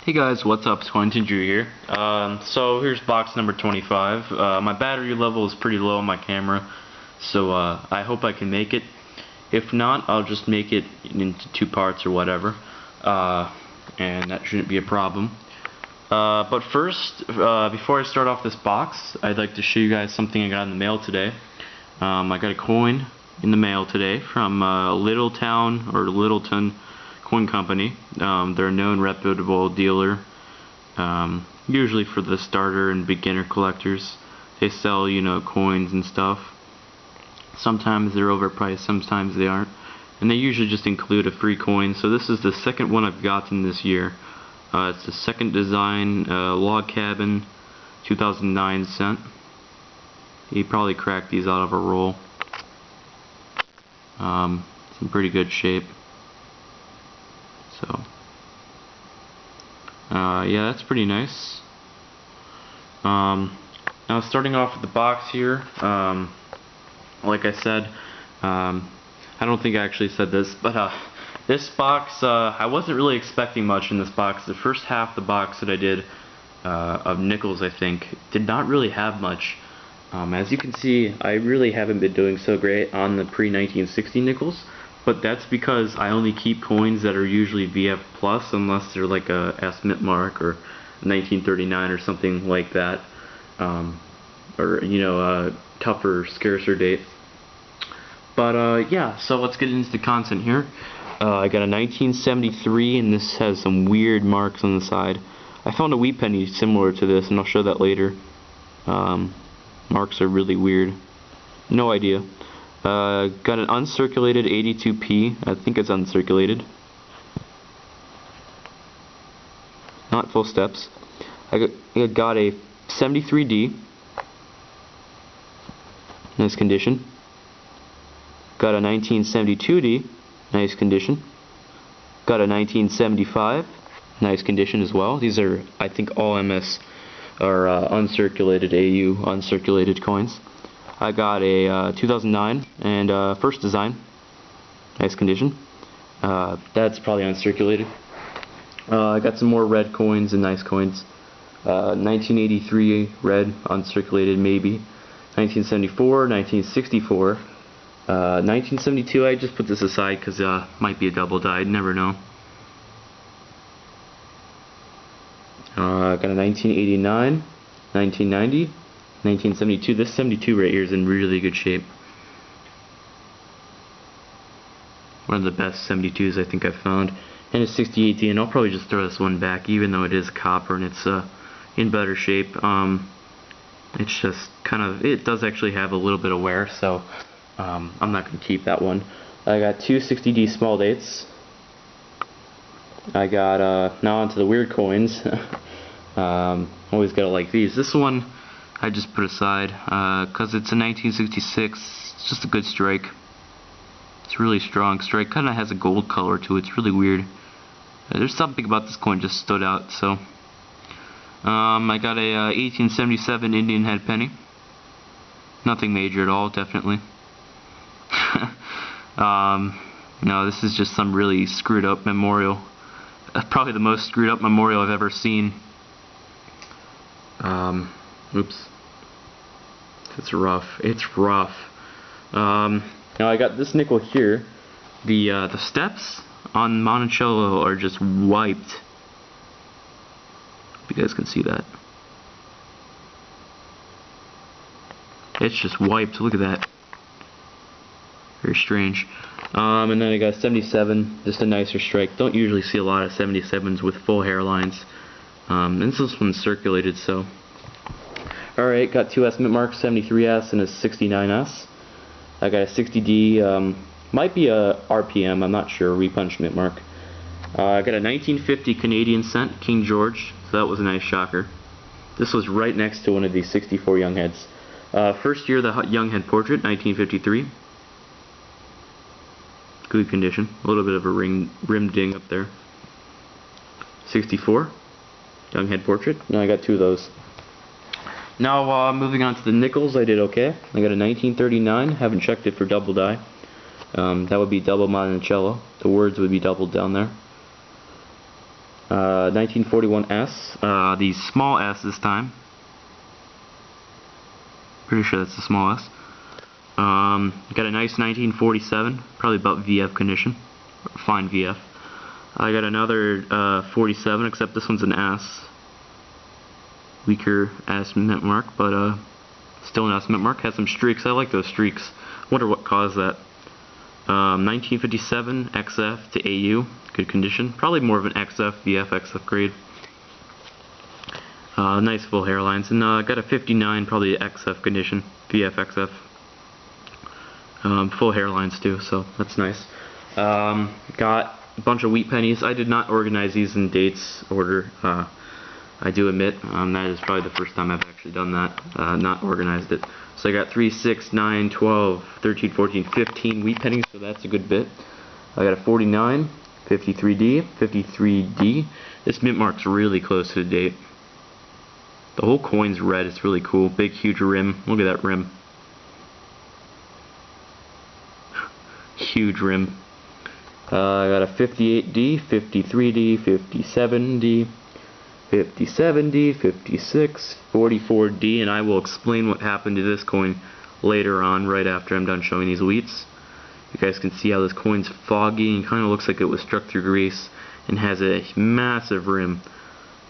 Hey guys, what's up? Squintin' Drew here. So here's box number 25. My battery level is pretty low on my camera, so I hope I can make it. If not, I'll just make it into two parts or whatever, and that shouldn't be a problem. But first, before I start off this box, I'd like to show you guys something I got in the mail today. I got a coin in the mail today from Littleton Coin Company. They're a known reputable dealer, usually for the starter and beginner collectors. They sell, coins and stuff. Sometimes they're overpriced, sometimes they aren't. And they usually just include a free coin. So this is the second one I've gotten this year. It's the second design, log cabin, 2009 cent. You probably cracked these out of a roll. It's in pretty good shape. So, yeah, that's pretty nice. Now starting off with the box here, like I said, I don't think I actually said this, but this box, I wasn't really expecting much in this box. The first half of the box that I did of nickels, I think, did not really have much. As you can see, I really haven't been doing so great on the pre-1960 nickels. But that's because I only keep coins that are usually VF plus, unless they're like a S mint mark or 1939 or something like that, or a tougher, scarcer date. But yeah, so let's get into the content here. I got a 1973, and this has some weird marks on the side. I found a wheat penny similar to this, and I'll show that later. Marks are really weird. No idea. Got an uncirculated 82p. I think it's uncirculated. Not full steps. I got a 73D. Nice condition. Got a 1972D. Nice condition. Got a 1975. Nice condition as well. These are, I think, all MS or uncirculated AU uncirculated coins. I got a 2009 and first design. Nice condition. That's probably uncirculated. I got some more red coins and nice coins. 1983 red, uncirculated maybe. 1974, 1964. 1972, I just put this aside because might be a double die, I'd never know. I got a 1989, 1990. 1972. This 72 right here is in really good shape. One of the best 72s I think I've found. And a 68D, and I'll probably just throw this one back, even though it is copper and it's in better shape. It's just kind of, it does actually have a little bit of wear, so I'm not going to keep that one. I got two 60D small dates. I got, now onto the weird coins. Always gotta like these. This one I just put aside because it's a 1966. It's just a good strike. It's a really strong strike. Kind of has a gold color to it. It's really weird. There's something about this coin just stood out. So I got a 1877 Indian head penny. Nothing major at all, definitely. No, this is just some really screwed up memorial. Probably the most screwed up memorial I've ever seen. Oops. It's rough. It's rough. Now I got this nickel here. The steps on Monticello are just wiped. Hope you guys can see that. It's just wiped. Look at that. Very strange. And then I got 77. Just a nicer strike. Don't usually see a lot of 77s with full hairlines. And this one's circulated, so. Alright, got two S mint marks, 73S and a 69S. I got a 60D, might be a RPM, I'm not sure, repunch mint mark. I got a 1950 Canadian cent, King George, so that was a nice shocker. This was right next to one of these 64 young heads. First year, the young head portrait, 1953. Good condition, a little bit of a rim ding up there. 64, young head portrait, now I got two of those. Now, moving on to the nickels, I did okay. I got a 1939, haven't checked it for double die. That would be double Monticello. The words would be doubled down there. 1941S, the small S this time. Pretty sure that's the small S. Got a nice 1947, probably about VF condition, fine VF. I got another 47, except this one's an S. Weaker S mint mark, but still an S mint mark. Has some streaks. I like those streaks. Wonder what caused that. 1957 XF to AU, good condition. Probably more of an XF, VF, XF grade. Nice full hairlines, and got a 59, probably XF condition, VF, XF. Full hairlines too, so that's nice. Got a bunch of wheat pennies. I did not organize these in dates order. I do admit that is probably the first time I've actually done that, not organized it. So I got 3, 6, 9, 12, 13, 14, 15 wheat pennies, so that's a good bit. I got a 49, 53D, 53D. This mint mark's really close to the date. The whole coin's red. It's really cool. Big, huge rim. Look at that rim. Huge rim. I got a 58D, 53D, 57D, 57D, 56, 44D, and I will explain what happened to this coin later on, right after I'm done showing these wheats. You guys can see how this coin's foggy and kind of looks like it was struck through grease and has a massive rim.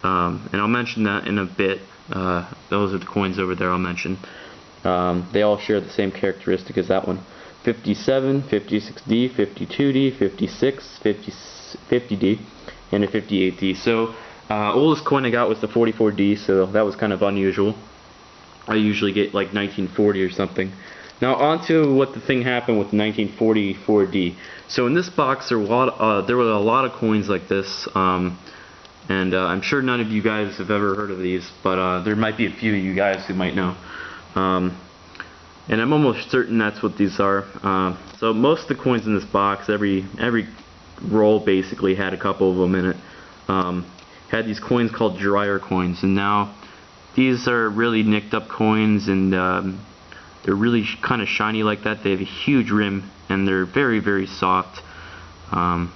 And I'll mention that in a bit. Those are the coins over there I'll mention. They all share the same characteristic as that one. 57, 56D, 52D, 56, 50D, and a 58D. So, oldest coin I got was the 44D, so that was kind of unusual. I usually get like 1940 or something. Now on to what the thing happened with the 1944D. So in this box there were a lot of coins like this, and I'm sure none of you guys have ever heard of these, but there might be a few of you guys who might know. And I'm almost certain that's what these are. So most of the coins in this box, every roll basically had a couple of them in it. Had these coins called dryer coins, and now these are really nicked up coins, and they're really kind of shiny like that. They have a huge rim, and they're very, very soft. I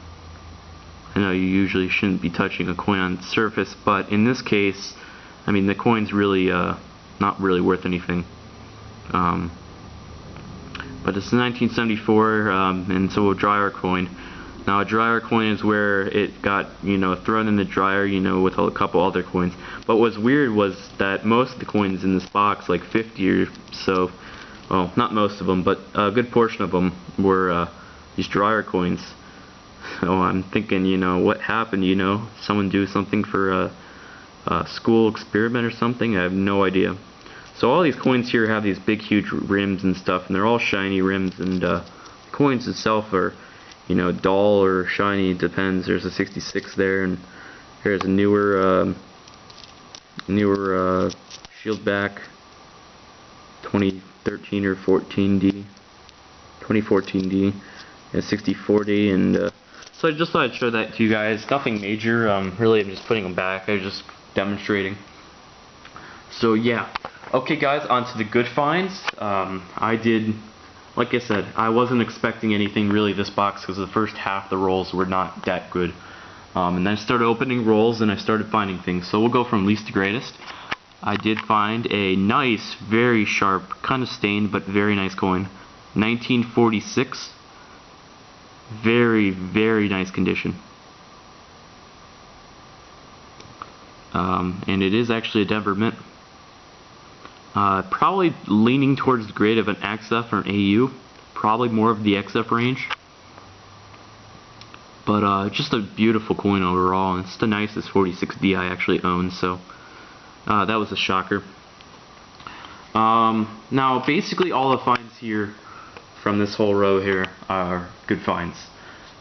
know you usually shouldn't be touching a coin on the surface, but in this case, I mean, the coin's really not really worth anything. But it's 1974, and so a dryer coin. Now a dryer coin is where it got, thrown in the dryer, with a couple other coins. But what's weird was that most of the coins in this box, like 50 or so, well, not most of them, but a good portion of them were these dryer coins. So I'm thinking, what happened? Someone do something for a school experiment or something? I have no idea. So all these coins here have these big, huge rims and stuff, and they're all shiny rims, and the coins itself are, dull or shiny, it depends. There's a 66 there, and here's a newer Shieldback 2013 or 14D, 2014D, a 64D, and so I just thought I'd show that to you guys. Nothing major. Really, I'm just putting them back. I was just demonstrating. So yeah. Okay guys, on to the good finds. I did, like I said, I wasn't expecting anything really this box because the first half of the rolls were not that good. And then I started opening rolls and I started finding things. So we'll go from least to greatest. I did find a nice, very sharp, kind of stained, but very nice coin. 1946. Very, very nice condition. And it is actually a Denver Mint. Probably leaning towards the grade of an XF or an AU. Probably more of the XF range. But just a beautiful coin overall, and it's the nicest 46D I actually own, so that was a shocker. Now basically all the finds here from this whole row here are good finds.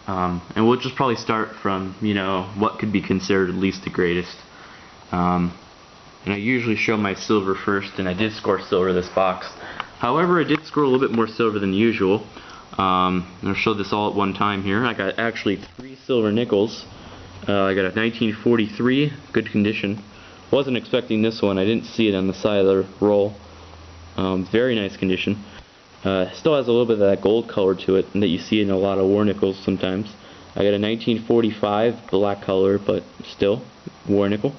And we'll just probably start from, what could be considered least to greatest. And I usually show my silver first, and I did score silver this box. However, I did score a little bit more silver than usual. And I'll show this all at one time here. I got actually 3 silver nickels. I got a 1943, good condition. Wasn't expecting this one. I didn't see it on the side of the roll. Very nice condition. Still has a little bit of that gold color to it that you see in a lot of war nickels sometimes. I got a 1945 black color, but still war nickel,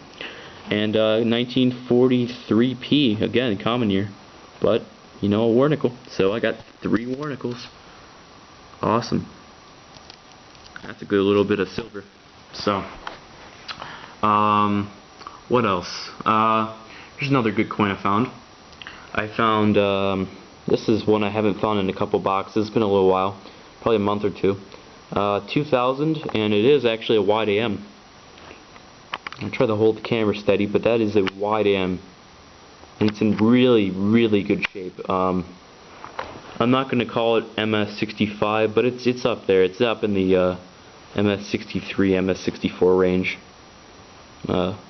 and 1943p, again common year, but you know, a war nickel. So I got 3 war nickels. Awesome. That's a good little bit of silver. So, what else? Here's another good coin I found. This is one I haven't found in a couple boxes. It's been a little while, probably a month or two. 2000, and it is actually a wide AM. I'll try to hold the camera steady, but that is a wide AM, and it's in really, really good shape. I'm not going to call it MS65, but it's up there. It's up in the MS63, MS64 range,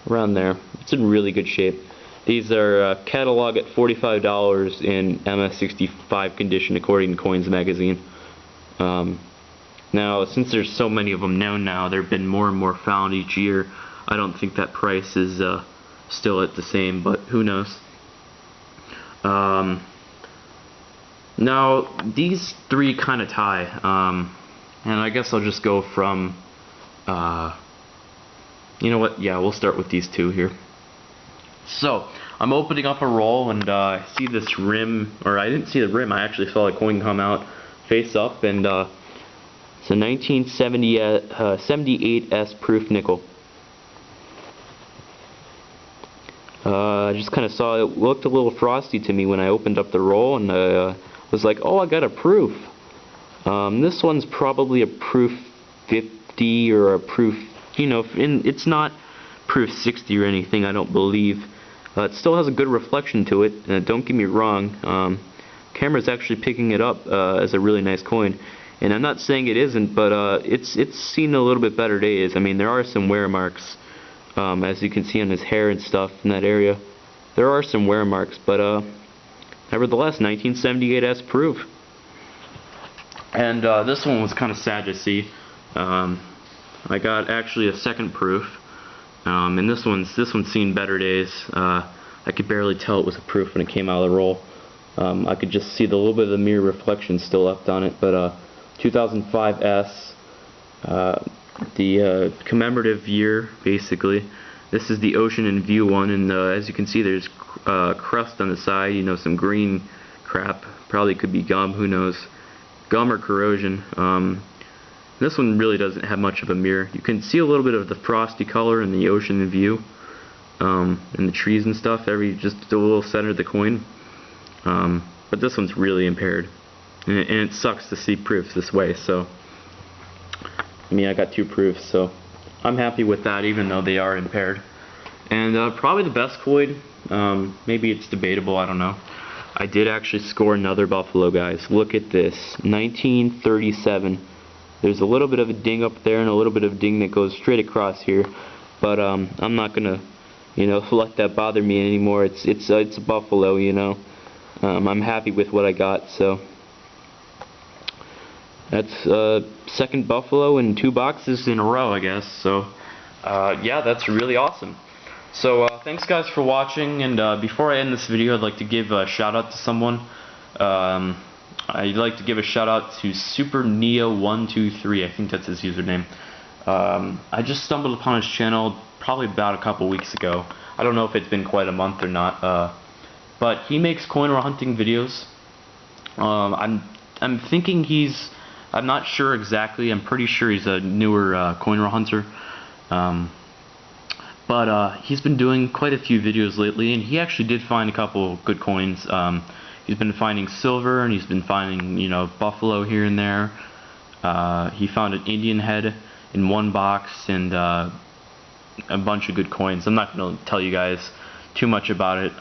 around there. It's in really good shape. These are cataloged at $45 in MS65 condition, according to Coins Magazine. Now, since there's so many of them known now, there have been more and more found each year. I don't think that price is still at the same, but who knows. Now, these 3 kind of tie, and I guess I'll just go from, you know what, yeah, we'll start with these 2 here. So, I'm opening up a roll, and I see this rim, or I didn't see the rim, I actually saw the coin come out face up, and it's a 1978 proof nickel. I just kind of saw it looked a little frosty to me when I opened up the roll, and was like, oh, I got a proof. This one's probably a proof 50 or a proof, you know, it's not proof 60 or anything, I don't believe. It still has a good reflection to it, don't get me wrong. Camera's actually picking it up as a really nice coin, and I'm not saying it isn't, but it's seen a little bit better days. I mean, there are some wear marks, as you can see on his hair and stuff in that area. There are some wear marks, but nevertheless, 1978 proof. And this one was kind of sad to see. I got actually a second proof, and this one's seen better days. I could barely tell it was a proof when it came out of the roll. I could just see the little bit of the mirror reflection still left on it. But 2005 S, the commemorative year, basically. This is the Ocean in View one, and as you can see, there's crust on the side. You know, some green crap. Probably could be gum. Who knows? Gum or corrosion. This one really doesn't have much of a mirror. You can see a little bit of the frosty color in the Ocean in View, and the trees and stuff. Just a little center of the coin. But this one's really impaired, and it sucks to see proofs this way. So, I mean, I got 2 proofs, so I'm happy with that, even though they are impaired. And probably the best coin, maybe it's debatable, I don't know. I did actually score another Buffalo, guys. Look at this, 1937. There's a little bit of a ding up there and a little bit of ding that goes straight across here, but I'm not gonna, you know, let that bother me anymore. It's a Buffalo, you know. I'm happy with what I got, so that's second Buffalo in 2 boxes in a row, I guess. So yeah, that's really awesome. So thanks guys for watching, and before I end this video, I'd like to give a shout out to someone. I'd like to give a shout out to SuperNeo123, I think that's his username. I just stumbled upon his channel probably about a couple weeks ago. I don't know if it's been quite a month or not, but he makes coin hunting videos. I'm thinking I'm not sure exactly, I'm pretty sure he's a newer coin hunter. But he's been doing quite a few videos lately, and he actually did find a couple good coins. He's been finding silver, and he's been finding, you know, Buffalo here and there. He found an Indian head in 1 box, and a bunch of good coins. I'm not going to tell you guys too much about it.